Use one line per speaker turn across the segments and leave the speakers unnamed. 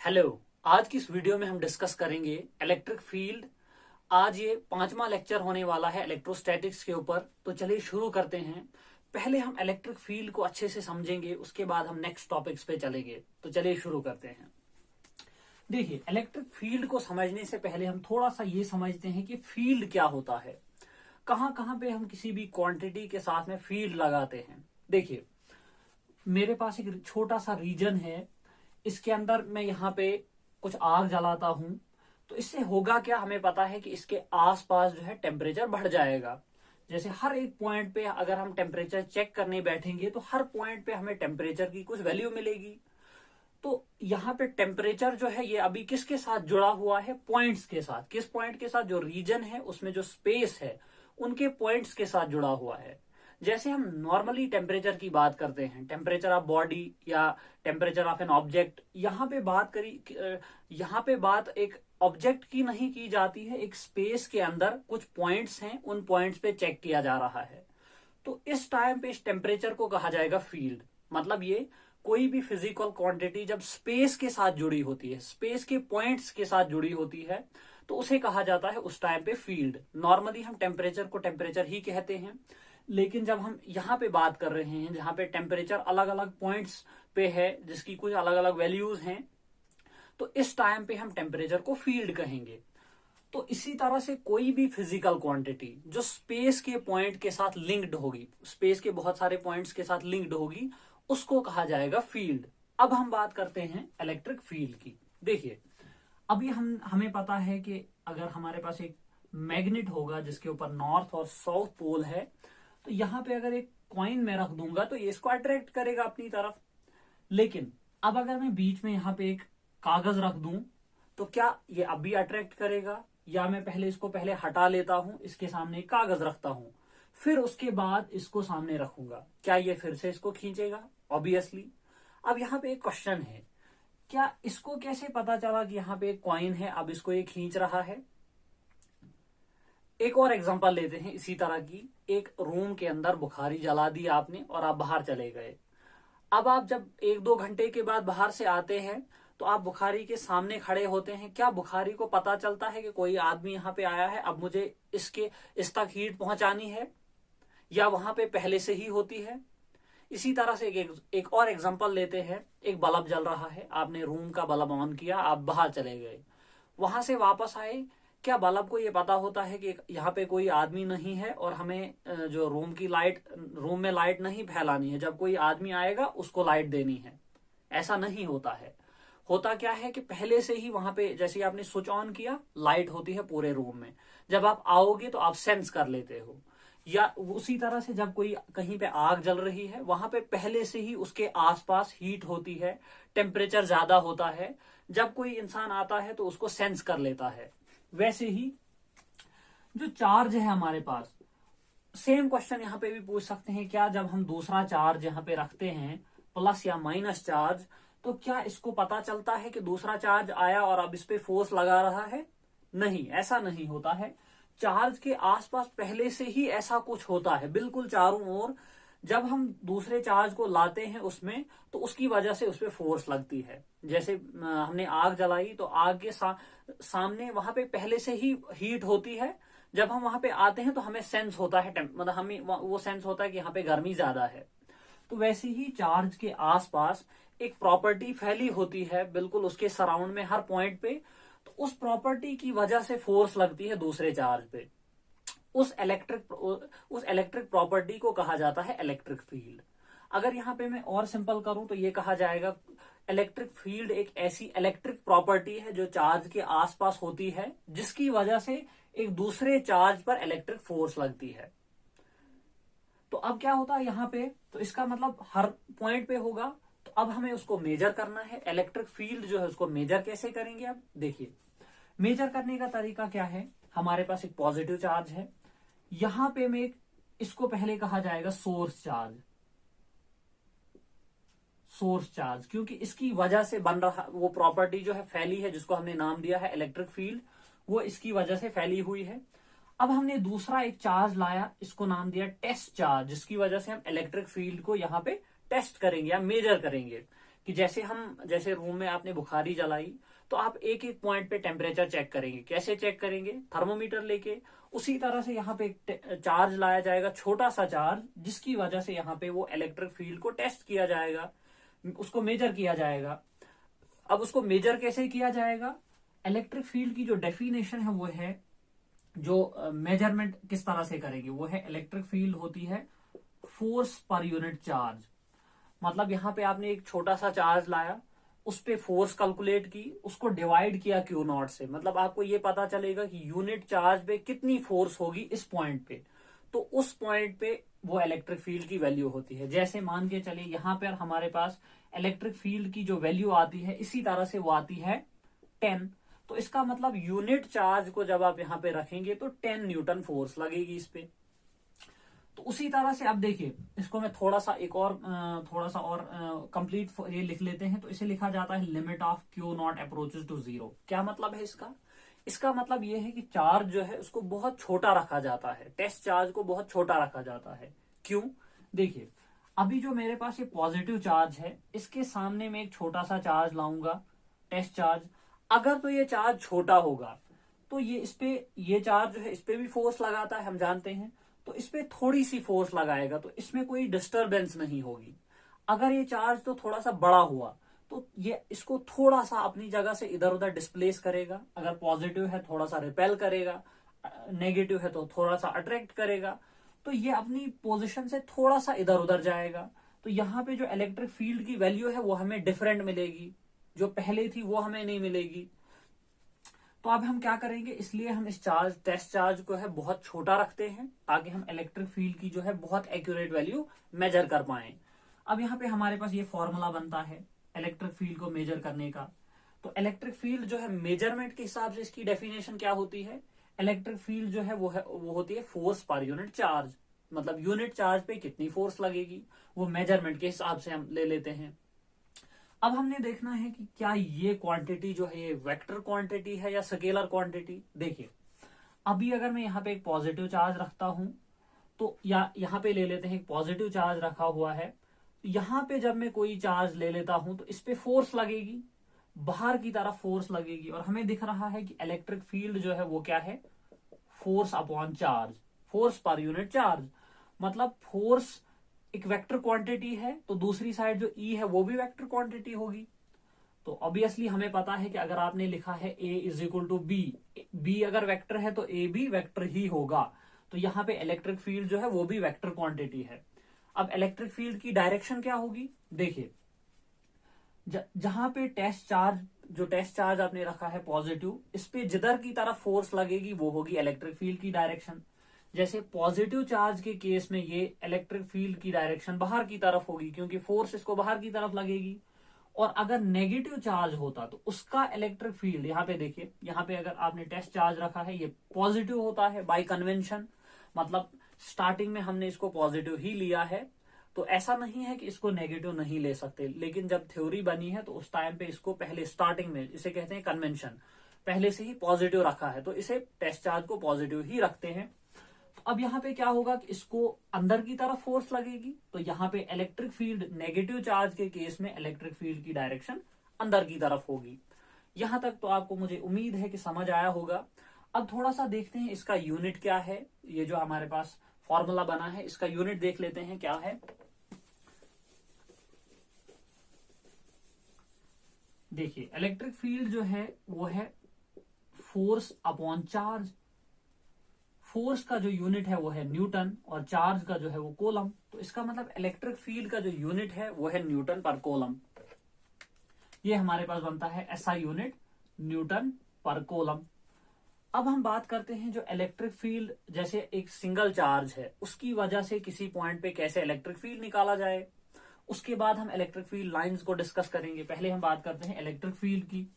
Hello. आज की इस वीडियो में हम डिस्कस करेंगे इलेक्ट्रिक फील्ड। आज ये 5वां लेक्चर होने वाला है इलेक्ट्रोस्टैटिक्स के ऊपर। तो चलिए शुरू करते हैं। पहले हम इलेक्ट्रिक फील्ड को अच्छे से समझेंगे, उसके बाद हम नेक्स्ट टॉपिक्स पे चलेंगे। तो चलिए शुरू करते हैं। देखिए, इलेक्ट्रिक फील्ड को समझने से पहले हम थोड़ा सा ये समझते हैं कि फील्ड क्या होता है, कहां कहां पे हम किसी भी क्वांटिटी के साथ में फील्ड लगाते हैं। देखिए, मेरे पास एक छोटा सा रीजन है, इसके अंदर मैं यहाँ पे कुछ आग जलाता हूं, तो इससे होगा क्या, हमें पता है कि इसके आसपास जो है टेम्परेचर बढ़ जाएगा। जैसे हर एक पॉइंट पे अगर हम टेम्परेचर चेक करने बैठेंगे तो हर पॉइंट पे हमें टेम्परेचर की कुछ वैल्यू मिलेगी। तो यहाँ पे टेम्परेचर जो है ये अभी किसके साथ जुड़ा हुआ है, पॉइंट्स के साथ। किस पॉइंट के साथ, जो रीजन है उसमें जो स्पेस है उनके पॉइंट्स के साथ जुड़ा हुआ है। जैसे हम नॉर्मली टेम्परेचर की बात करते हैं, टेम्परेचर ऑफ बॉडी या टेम्परेचर ऑफ एन ऑब्जेक्ट, यहाँ पे बात एक ऑब्जेक्ट की नहीं की जाती है, एक स्पेस के अंदर कुछ पॉइंट्स हैं, उन पॉइंट्स पे चेक किया जा रहा है। तो इस टाइम पे इस टेम्परेचर को कहा जाएगा फील्ड। मतलब ये कोई भी फिजिकल क्वांटिटी जब स्पेस के साथ जुड़ी होती है, स्पेस के पॉइंट्स के साथ जुड़ी होती है, तो उसे कहा जाता है उस टाइम पे फील्ड। नॉर्मली हम टेम्परेचर को टेम्परेचर ही कहते हैं, लेकिन जब हम यहाँ पे बात कर रहे हैं जहां पे टेम्परेचर अलग अलग पॉइंट्स पे है, जिसकी कुछ अलग अलग वैल्यूज हैं, तो इस टाइम पे हम टेम्परेचर को फील्ड कहेंगे। तो इसी तरह से कोई भी फिजिकल क्वांटिटी जो स्पेस के पॉइंट के साथ लिंक्ड होगी, स्पेस के बहुत सारे पॉइंट्स के साथ लिंक्ड होगी, उसको कहा जाएगा फील्ड। अब हम बात करते हैं इलेक्ट्रिक फील्ड की। देखिए, अभी हमें पता है कि अगर हमारे पास एक मैग्नेट होगा जिसके ऊपर नॉर्थ और साउथ पोल है, तो यहाँ पे अगर एक कॉइन मैं रख दूंगा तो ये इसको अट्रैक्ट करेगा अपनी तरफ। लेकिन अब अगर मैं बीच में यहाँ पे एक कागज रख दूं, तो क्या ये अब भी अट्रैक्ट करेगा, या मैं पहले इसको पहले हटा लेता हूं, इसके सामने एक कागज रखता हूं, फिर उसके बाद इसको सामने रखूंगा, क्या ये फिर से इसको खींचेगा? ऑब्वियसली। अब यहाँ पे एक क्वेश्चन है, क्या इसको कैसे पता चला कि यहाँ पे एक कॉइन है, अब इसको ये खींच रहा है? एक और एग्जांपल लेते हैं इसी तरह की। एक रूम के अंदर बुखारी जला दी आपने और आप बाहर चले गए। अब आप जब 1-2 घंटे के बाद बाहर से आते हैं, तो आप बुखारी के सामने खड़े होते हैं। क्या बुखारी को पता चलता है कि कोई आदमी यहाँ पे आया है, अब मुझे इस तक हीट पहुंचानी है, या वहां पे पहले से ही होती है? इसी तरह से एक और एग्जांपल लेते हैं। एक बल्ब जल रहा है, आपने रूम का बल्ब ऑन किया, आप बाहर चले गए, वहां से वापस आए, क्या बल्ब को ये पता होता है कि यहाँ पे कोई आदमी नहीं है और हमें जो रूम में लाइट नहीं फैलानी है, जब कोई आदमी आएगा उसको लाइट देनी है? ऐसा नहीं होता है। होता क्या है कि पहले से ही वहां पे जैसे आपने स्विच ऑन किया, लाइट होती है पूरे रूम में, जब आप आओगे तो आप सेंस कर लेते हो। या उसी तरह से जब कोई कहीं पे आग जल रही है, वहां पे पहले से ही उसके आसपास हीट होती है, टेम्परेचर ज्यादा होता है, जब कोई इंसान आता है तो उसको सेंस कर लेता है। वैसे ही जो चार्ज है हमारे पास, सेम क्वेश्चन यहाँ पे भी पूछ सकते हैं, क्या जब हम दूसरा चार्ज यहाँ पे रखते हैं, प्लस या माइनस चार्ज, तो क्या इसको पता चलता है कि दूसरा चार्ज आया और अब इस पे फोर्स लगा रहा है? नहीं, ऐसा नहीं होता है। चार्ज के आसपास पहले से ही ऐसा कुछ होता है, बिल्कुल चारों ओर। जब हम दूसरे चार्ज को लाते हैं उसमें, तो उसकी वजह से उस पर फोर्स लगती है। जैसे हमने आग जलाई, तो आग के सामने वहां पे पहले से ही हीट होती है। जब हम वहां पे आते हैं तो हमें सेंस होता है, मतलब हमें वो सेंस होता है कि यहाँ पे गर्मी ज्यादा है। तो वैसे ही चार्ज के आसपास एक प्रॉपर्टी फैली होती है, बिल्कुल उसके सराउंड में हर पॉइंट पे। तो उस प्रॉपर्टी की वजह से फोर्स लगती है दूसरे चार्ज पे। उस इलेक्ट्रिक प्रॉपर्टी को कहा जाता है इलेक्ट्रिक फील्ड। अगर यहाँ पे मैं और सिंपल करूं तो ये कहा जाएगा, इलेक्ट्रिक फील्ड एक ऐसी इलेक्ट्रिक प्रॉपर्टी है जो चार्ज के आसपास होती है, जिसकी वजह से एक दूसरे चार्ज पर इलेक्ट्रिक फोर्स लगती है। तो अब क्या होता है यहाँ पे, तो इसका मतलब हर पॉइंट पे होगा। तो अब हमें उसको मेजर करना है, इलेक्ट्रिक फील्ड जो है उसको मेजर कैसे करेंगे? अब देखिए, मेजर करने का तरीका क्या है। हमारे पास एक पॉजिटिव चार्ज है, यहां पे मैं इसको पहले कहा जाएगा सोर्स चार्ज। सोर्स चार्ज, क्योंकि इसकी वजह से बन रहा वो प्रॉपर्टी जो है फैली है, जिसको हमने नाम दिया है इलेक्ट्रिक फील्ड, वो इसकी वजह से फैली हुई है। अब हमने दूसरा एक चार्ज लाया, इसको नाम दिया टेस्ट चार्ज, जिसकी वजह से हम इलेक्ट्रिक फील्ड को यहाँ पे टेस्ट करेंगे या मेजर करेंगे कि जैसे रूम में आपने बुखारी जलाई तो आप एक एक पॉइंट पे टेम्परेचर चेक करेंगे। कैसे चेक करेंगे? थर्मोमीटर लेके। उसी तरह से यहाँ पे एक चार्ज लाया जाएगा, छोटा सा चार्ज, जिसकी वजह से यहाँ पे वो इलेक्ट्रिक फील्ड को टेस्ट किया जाएगा, उसको मेजर किया जाएगा। अब उसको मेजर कैसे किया जाएगा? इलेक्ट्रिक फील्ड की जो डेफिनेशन है वो है, जो मेजरमेंट किस तरह से करेगी वो है, इलेक्ट्रिक फील्ड होती है फोर्स पर यूनिट चार्ज। मतलब यहाँ पे आपने एक छोटा सा चार्ज लाया, उस पे फोर्स कैलकुलेट की, उसको डिवाइड किया क्यू नॉट से, मतलब आपको ये पता चलेगा कि यूनिट चार्ज पे कितनी फोर्स होगी इस पॉइंट पे, तो उस पॉइंट पे वो इलेक्ट्रिक फील्ड की वैल्यू होती है। जैसे मान के चलिए यहाँ पर हमारे पास इलेक्ट्रिक फील्ड की जो वैल्यू आती है, इसी तरह से वो आती है 10। तो इसका मतलब यूनिट चार्ज को जब आप यहाँ पे रखेंगे तो 10 न्यूटन फोर्स लगेगी इस पे। तो उसी तरह से अब देखिए, इसको मैं थोड़ा सा और कंप्लीट ये लिख लेते हैं। तो इसे लिखा जाता है limit of Q not approaches to zero. क्या मतलब है इसका? इसका मतलब ये है कि चार्ज जो है उसको बहुत छोटा रखा जाता है, टेस्ट चार्ज को बहुत छोटा रखा जाता है। क्यों? देखिए, अभी जो मेरे पास ये पॉजिटिव चार्ज है, इसके सामने में एक छोटा सा चार्ज लाऊंगा, टेस्ट चार्ज। अगर तो ये चार्ज छोटा होगा तो ये चार्ज जो है इस पे भी फोर्स लगाता है, हम जानते हैं, तो इस पे थोड़ी सी फोर्स लगाएगा, तो इसमें कोई डिस्टरबेंस नहीं होगी। अगर ये चार्ज तो थोड़ा सा बड़ा हुआ तो ये इसको थोड़ा सा अपनी जगह से इधर उधर डिस्प्लेस करेगा। अगर पॉजिटिव है थोड़ा सा रिपेल करेगा, नेगेटिव है तो थोड़ा सा अट्रैक्ट करेगा। तो ये अपनी पोजिशन से थोड़ा सा इधर उधर जाएगा। तो यहाँ पे जो इलेक्ट्रिक फील्ड की वैल्यू है वो हमें डिफरेंट मिलेगी, जो पहले थी वो हमें नहीं मिलेगी। तो अब हम क्या करेंगे, इसलिए हम इस टेस्ट चार्ज को है बहुत छोटा रखते हैं, ताकि हम इलेक्ट्रिक फील्ड की जो है बहुत एक्यूरेट वैल्यू मेजर कर पाए। अब यहाँ पे हमारे पास ये फॉर्मूला बनता है इलेक्ट्रिक फील्ड को मेजर करने का। तो इलेक्ट्रिक फील्ड जो है मेजरमेंट के हिसाब से इसकी डेफिनेशन क्या होती है? इलेक्ट्रिक फील्ड जो है वो होती है फोर्स पर यूनिट चार्ज। मतलब यूनिट चार्ज पे कितनी फोर्स लगेगी वो मेजरमेंट के हिसाब से हम ले लेते हैं। अब हमने देखना है कि क्या ये क्वांटिटी जो है ये वेक्टर क्वांटिटी है या स्केलर क्वांटिटी। देखिए, अभी अगर मैं यहाँ पे एक पॉजिटिव चार्ज रखता हूं, तो या यहाँ पे ले लेते हैं एक पॉजिटिव चार्ज रखा हुआ है, यहाँ पे जब मैं कोई चार्ज ले लेता हूं तो इस पे फोर्स लगेगी, बाहर की तरफ फोर्स लगेगी, और हमें दिख रहा है कि इलेक्ट्रिक फील्ड जो है वो क्या है? Force upon charge, force per unit charge. मतलब फोर्स एक वेक्टर क्वांटिटी है, तो दूसरी साइड जो ई है वो भी वेक्टर क्वांटिटी होगी। तो ऑब्वियसली हमें पता है कि अगर आपने लिखा है A is equal to B, B अगर वेक्टर है तो ए भी वेक्टर ही होगा। तो यहाँ पे इलेक्ट्रिक फील्ड जो है वो भी वेक्टर क्वांटिटी है। अब इलेक्ट्रिक फील्ड की डायरेक्शन क्या होगी? देखिए, जहां पे टेस्ट चार्ज आपने रखा है पॉजिटिव, इस पे जिधर की तरफ फोर्स लगेगी वो होगी इलेक्ट्रिक फील्ड की डायरेक्शन। जैसे पॉजिटिव चार्ज के केस में ये इलेक्ट्रिक फील्ड की डायरेक्शन बाहर की तरफ होगी, क्योंकि फोर्स इसको बाहर की तरफ लगेगी। और अगर नेगेटिव चार्ज होता तो उसका इलेक्ट्रिक फील्ड, यहाँ पे देखिए, यहाँ पे अगर आपने टेस्ट चार्ज रखा है ये पॉजिटिव होता है बाय कन्वेंशन, मतलब स्टार्टिंग में हमने इसको पॉजिटिव ही लिया है, तो ऐसा नहीं है कि इसको नेगेटिव नहीं ले सकते। लेकिन जब थ्योरी बनी है तो उस टाइम पे इसको पहले स्टार्टिंग में, इसे कहते हैं कन्वेंशन, पहले से ही पॉजिटिव रखा है, तो इसे टेस्ट चार्ज को पॉजिटिव ही रखते हैं। तो अब यहाँ पे क्या होगा कि इसको अंदर की तरफ फोर्स लगेगी, तो यहाँ पे इलेक्ट्रिक फील्ड, नेगेटिव चार्ज के केस में इलेक्ट्रिक फील्ड की डायरेक्शन अंदर की तरफ होगी। यहां तक तो आपको मुझे उम्मीद है कि समझ आया होगा। अब थोड़ा सा देखते हैं इसका यूनिट क्या है। ये जो हमारे पास फॉर्मूला बना है इसका यूनिट देख लेते हैं क्या है। देखिए, इलेक्ट्रिक फील्ड जो है वो है फोर्स अपॉन चार्ज। फोर्स का जो यूनिट है वो है न्यूटन और चार्ज का जो है वो कोलम। तो इसका मतलब इलेक्ट्रिक फील्ड का जो यूनिट है वो है न्यूटन पर कोलम। ये हमारे पास बनता है एसआई यूनिट, न्यूटन पर कोलम। अब हम बात करते हैं जो इलेक्ट्रिक फील्ड, जैसे एक सिंगल चार्ज है उसकी वजह से किसी पॉइंट पे कैसे इलेक्ट्रिक फील्ड निकाला जाए। उसके बाद हम इलेक्ट्रिक फील्ड लाइंस को डिस्कस करेंगे। पहले हम बात करते हैं इलेक्ट्रिक फील्ड की।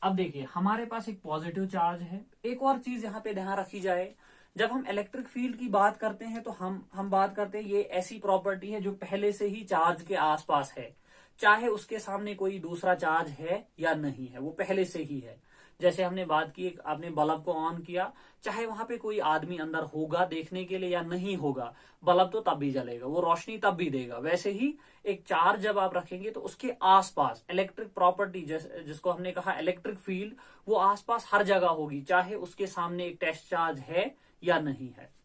अब देखिए, हमारे पास एक पॉजिटिव चार्ज है। एक और चीज यहाँ पे ध्यान रखी जाए, जब हम इलेक्ट्रिक फील्ड की बात करते हैं तो हम बात करते हैं ये ऐसी प्रॉपर्टी है जो पहले से ही चार्ज के आसपास है, चाहे उसके सामने कोई दूसरा चार्ज है या नहीं है, वो पहले से ही है। जैसे हमने बात की, आपने बल्ब को ऑन किया, चाहे वहां पे कोई आदमी अंदर होगा देखने के लिए या नहीं होगा, बल्ब तो तब भी जलेगा, वो रोशनी तब भी देगा। वैसे ही एक चार्ज जब आप रखेंगे तो उसके आसपास इलेक्ट्रिक प्रॉपर्टी, जिसको हमने कहा इलेक्ट्रिक फील्ड, वो आसपास हर जगह होगी, चाहे उसके सामने एक टेस्ट चार्ज है या नहीं है।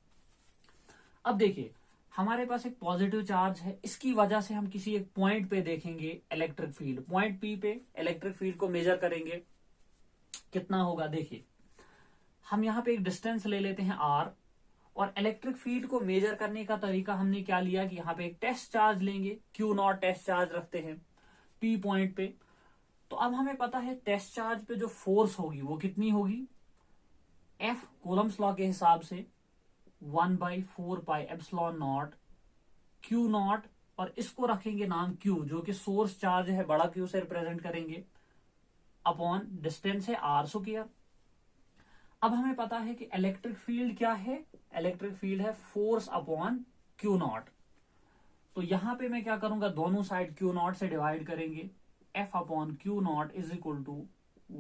अब देखिए, हमारे पास एक पॉजिटिव चार्ज है, इसकी वजह से हम किसी एक पॉइंट पे देखेंगे इलेक्ट्रिक फील्ड, पॉइंट पी पे इलेक्ट्रिक फील्ड को मेजर करेंगे, कितना होगा। देखिए, हम यहाँ पे एक डिस्टेंस ले लेते हैं r, और इलेक्ट्रिक फील्ड को मेजर करने का तरीका हमने क्या लिया कि यहाँ पे एक टेस्ट चार्ज लेंगे, Q0 टेस्ट चार्ज रखते हैं P पॉइंट पे। तो अब हमें पता है टेस्ट चार्ज पे जो फोर्स होगी वो कितनी होगी, F कूलम्स लॉ के हिसाब से 1/4πε0 Q0, और इसको रखेंगे नाम Q, जो कि सोर्स चार्ज है, बड़ा Q से रिप्रेजेंट करेंगे, अपॉन डिस्टेंस है r स्क्वायर। अब हमें पता है कि इलेक्ट्रिक फील्ड क्या है, इलेक्ट्रिक फील्ड है फोर्स अपॉन Q0। तो यहां पे मैं क्या करूंगा, दोनों साइड Q0 से डिवाइड करेंगे, F upon Q0 is equal to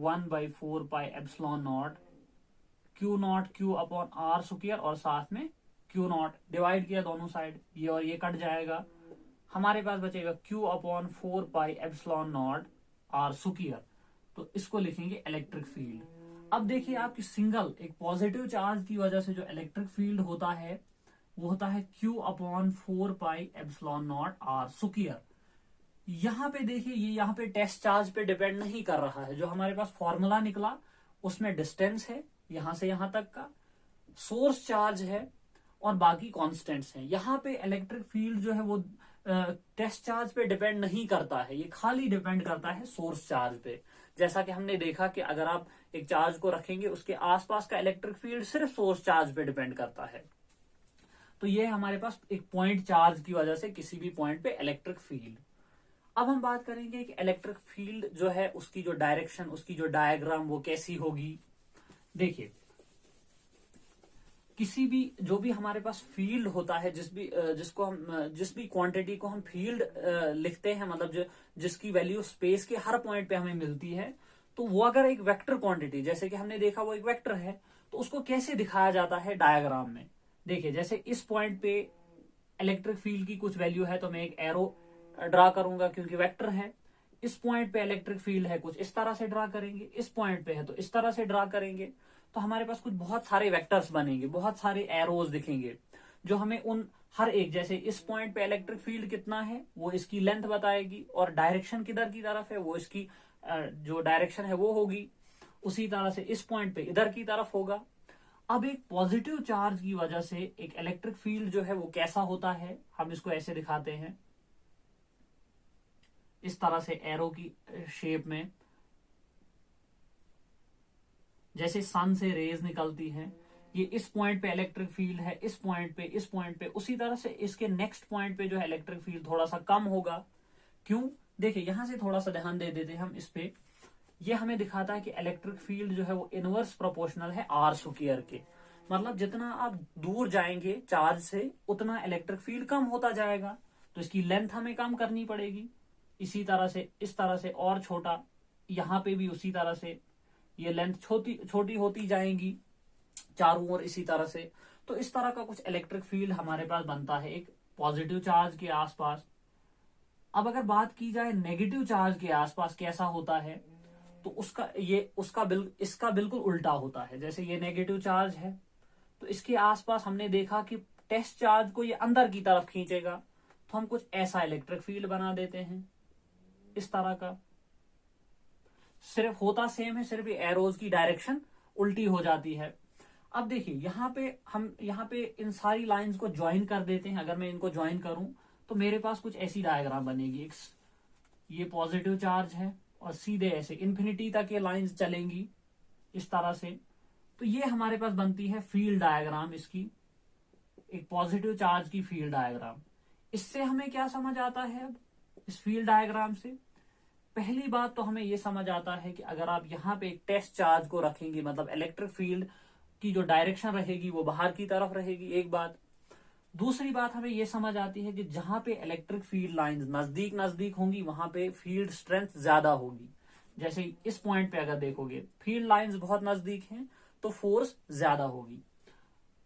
1/4πε0 Q0 Q upon r square, और साथ में Q0 डिवाइड किया दोनों साइड, ये और ये कट जाएगा, हमारे पास बचेगा Q अपॉन 4πε0 r स्क्वायर। तो इसको लिखेंगे इलेक्ट्रिक फील्ड। अब देखिए, आपकी सिंगल एक पॉजिटिव चार्ज की वजह से जो इलेक्ट्रिक फील्ड होता है वो होता है Q अपॉन 4πε0 r स्क्वायर। यहां पे देखिए, ये यहाँ पे टेस्ट चार्ज पे डिपेंड नहीं कर रहा है, जो हमारे पास फॉर्मूला निकला उसमें डिस्टेंस है यहां से यहां तक का, सोर्स चार्ज है, और बाकी कांस्टेंट्स हैं। यहाँ पे इलेक्ट्रिक फील्ड जो है वो टेस्ट चार्ज पे डिपेंड नहीं करता है, ये खाली डिपेंड करता है सोर्स चार्ज पे। जैसा कि हमने देखा कि अगर आप एक चार्ज को रखेंगे, उसके आसपास का इलेक्ट्रिक फील्ड सिर्फ सोर्स चार्ज पे डिपेंड करता है। तो ये हमारे पास एक पॉइंट चार्ज की वजह से किसी भी पॉइंट पे इलेक्ट्रिक फील्ड। अब हम बात करेंगे कि इलेक्ट्रिक फील्ड जो है उसकी जो डायरेक्शन, उसकी जो डायग्राम वो कैसी होगी। देखिए, किसी भी जो भी हमारे पास फील्ड होता है, जिस भी क्वांटिटी को हम फील्ड लिखते हैं, मतलब जिसकी वैल्यू स्पेस के हर पॉइंट पे हमें मिलती है, तो वो अगर एक वेक्टर क्वांटिटी, जैसे कि हमने देखा वो एक वेक्टर है, तो उसको कैसे दिखाया जाता है डायग्राम में। देखिए, जैसे इस पॉइंट पे इलेक्ट्रिक फील्ड की कुछ वैल्यू है तो मैं एक एरो ड्रा करूंगा क्योंकि वेक्टर है। इस पॉइंट पे इलेक्ट्रिक फील्ड है, कुछ इस तरह से ड्रा करेंगे, इस पॉइंट पे है तो इस तरह से ड्रा करेंगे। तो हमारे पास कुछ बहुत सारे वेक्टर्स बनेंगे, बहुत सारे एरोज दिखेंगे, जो हमें उन हर एक, जैसे इस पॉइंट पे इलेक्ट्रिक फील्ड कितना है वो इसकी लेंथ बताएगी, और डायरेक्शन किधर की तरफ है वो इसकी जो डायरेक्शन है वो होगी। उसी तरह से इस पॉइंट पे इधर की तरफ होगा। अब एक पॉजिटिव चार्ज की वजह से एक इलेक्ट्रिक फील्ड जो है वो कैसा होता है, हम इसको ऐसे दिखाते हैं, इस तरह से एरो की शेप में, जैसे सन से रेज निकलती हैं। ये इस पॉइंट पे इलेक्ट्रिक फील्ड है, इस पॉइंट पे, इस पॉइंट पे, उसी तरह से इसके नेक्स्ट पॉइंट पे जो है इलेक्ट्रिक फील्ड थोड़ा सा कम होगा। क्यों? देखिए, यहां से थोड़ा सा ध्यान दे देते हैं हम इस पे। ये हमें दिखाता है कि इलेक्ट्रिक फील्ड जो है वो इनवर्स प्रोपोर्शनल है r स्क्वायर के, मतलब जितना आप दूर जाएंगे चार्ज से उतना इलेक्ट्रिक फील्ड कम होता जाएगा, तो इसकी लेंथ हमें कम करनी पड़ेगी। इसी तरह से, इस तरह से और छोटा, यहां पे भी उसी तरह से ये लेंथ छोटी होती जाएंगी चारों ओर, इसी तरह से। तो इस तरह का कुछ इलेक्ट्रिक फील्ड हमारे पास बनता है एक पॉजिटिव चार्ज के आसपास। अब अगर बात की जाए नेगेटिव चार्ज के आसपास कैसा होता है, तो इसका बिल्कुल उल्टा होता है। जैसे ये नेगेटिव चार्ज है तो इसके आसपास हमने देखा कि टेस्ट चार्ज को ये अंदर की तरफ खींचेगा, तो हम कुछ ऐसा इलेक्ट्रिक फील्ड बना देते हैं, इस तरह का। सिर्फ होता सेम है, सिर्फ ये एरोज की डायरेक्शन उल्टी हो जाती है। अब देखिए, यहाँ पे इन सारी लाइंस को ज्वाइन कर देते हैं। अगर मैं इनको ज्वाइन करूं तो मेरे पास कुछ ऐसी डायग्राम बनेगी। ये पॉजिटिव चार्ज है और सीधे ऐसे इन्फिनिटी तक ये लाइंस चलेंगी इस तरह से। तो ये हमारे पास बनती है फील्ड डायग्राम, इसकी एक पॉजिटिव चार्ज की फील्ड डायग्राम। इससे हमें क्या समझ आता है? अब इस फील्ड डायग्राम से पहली बात तो हमें यह समझ आता है कि अगर आप यहाँ पे एक टेस्ट चार्ज को रखेंगे, मतलब इलेक्ट्रिक फील्ड की जो डायरेक्शन रहेगी वो बाहर की तरफ रहेगी, एक बात। दूसरी बात हमें यह समझ आती है कि जहां पे इलेक्ट्रिक फील्ड लाइंस नजदीक होंगी वहां पे फील्ड स्ट्रेंथ ज्यादा होगी। जैसे इस पॉइंट पे अगर देखोगे फील्ड लाइंस बहुत नजदीक हैं तो फोर्स ज्यादा होगी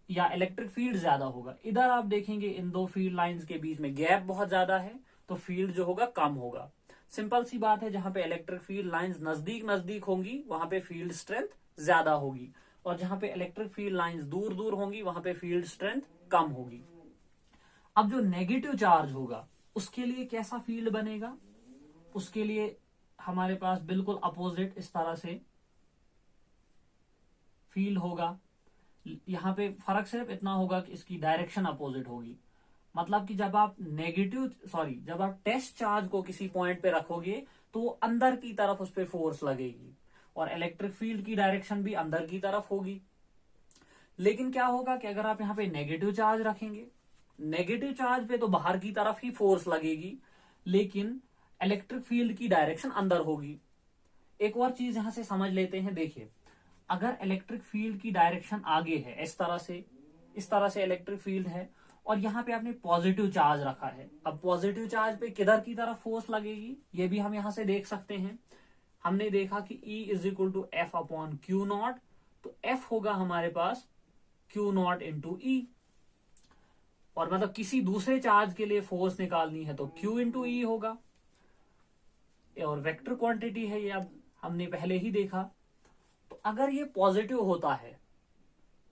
या इलेक्ट्रिक फील्ड ज्यादा होगा। इधर आप देखेंगे इन दो फील्ड लाइंस के बीच में गैप बहुत ज्यादा है तो फील्ड जो होगा कम होगा। सिंपल सी बात है, जहां पे इलेक्ट्रिक फील्ड लाइंस नजदीक नजदीक होंगी वहां पे फील्ड स्ट्रेंथ ज्यादा होगी और जहां पे इलेक्ट्रिक फील्ड लाइंस दूर दूर होंगी वहां पे फील्ड स्ट्रेंथ कम होगी। अब जो नेगेटिव चार्ज होगा उसके लिए कैसा फील्ड बनेगा, उसके लिए हमारे पास बिल्कुल अपोजिट इस तरह से फील्ड होगा। यहां पे फर्क सिर्फ इतना होगा कि इसकी डायरेक्शन अपोजिट होगी। मतलब कि जब आप जब आप टेस्ट चार्ज को किसी पॉइंट पे रखोगे तो वो अंदर की तरफ उस पर फोर्स लगेगी और इलेक्ट्रिक फील्ड की डायरेक्शन भी अंदर की तरफ होगी। लेकिन क्या होगा कि अगर आप यहाँ पे नेगेटिव चार्ज रखेंगे, नेगेटिव चार्ज पे तो बाहर की तरफ ही फोर्स लगेगी लेकिन इलेक्ट्रिक फील्ड की डायरेक्शन अंदर होगी। एक और चीज यहां से समझ लेते हैं, देखिए अगर इलेक्ट्रिक फील्ड की डायरेक्शन आगे है इस तरह से इलेक्ट्रिक फील्ड है और यहाँ पे आपने पॉजिटिव चार्ज रखा है, अब पॉजिटिव चार्ज पे किधर की तरफ फोर्स लगेगी ये भी हम यहां से देख सकते हैं। हमने देखा कि E is equal to F upon Q not, तो एफ होगा हमारे पास क्यू नॉट इंटू ई और मतलब किसी दूसरे चार्ज के लिए फोर्स निकालनी है तो Q इंटू ई होगा और वेक्टर क्वांटिटी है ये, अब हमने पहले ही देखा। तो अगर ये पॉजिटिव होता है,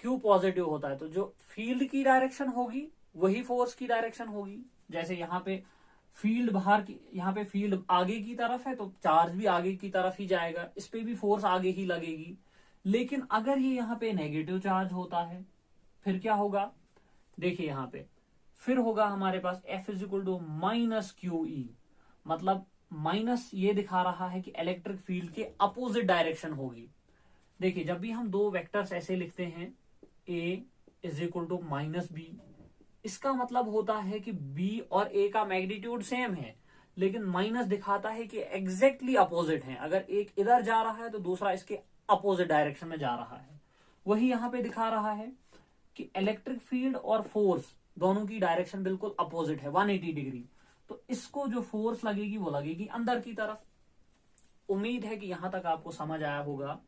Q पॉजिटिव होता है तो जो फील्ड की डायरेक्शन होगी वही फोर्स की डायरेक्शन होगी। जैसे यहाँ पे फील्ड बाहर की, यहाँ पे फील्ड आगे की तरफ है तो चार्ज भी आगे की तरफ ही जाएगा, इस पे भी फोर्स आगे ही लगेगी। लेकिन अगर ये यहाँ पे नेगेटिव चार्ज होता है फिर क्या होगा, देखिए यहाँ पे फिर होगा हमारे पास F is equal to minus Q E, मतलब माइनस ये दिखा रहा है कि इलेक्ट्रिक फील्ड के अपोजिट डायरेक्शन होगी। देखिए जब भी हम दो वेक्टर्स ऐसे लिखते हैं A is equal to minus B, इसका मतलब होता है कि B और A का मैग्नीट्यूड सेम है लेकिन माइनस दिखाता है कि एग्जैक्टली अपोजिट है। अगर एक इधर जा रहा है तो दूसरा इसके अपोजिट डायरेक्शन में जा रहा है। वही यहां पे दिखा रहा है कि इलेक्ट्रिक फील्ड और फोर्स दोनों की डायरेक्शन बिल्कुल अपोजिट है 180 डिग्री, तो इसको जो फोर्स लगेगी वो लगेगी अंदर की तरफ। उम्मीद है कि यहां तक आपको समझ आया होगा।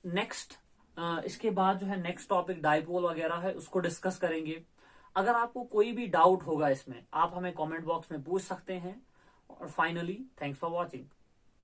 नेक्स्ट इसके बाद जो है नेक्स्ट टॉपिक डाइपोल वगैरह है उसको डिस्कस करेंगे। अगर आपको कोई भी डाउट होगा इसमें आप हमें कमेंट बॉक्स में पूछ सकते हैं। और फाइनली थैंक्स फॉर वॉचिंग।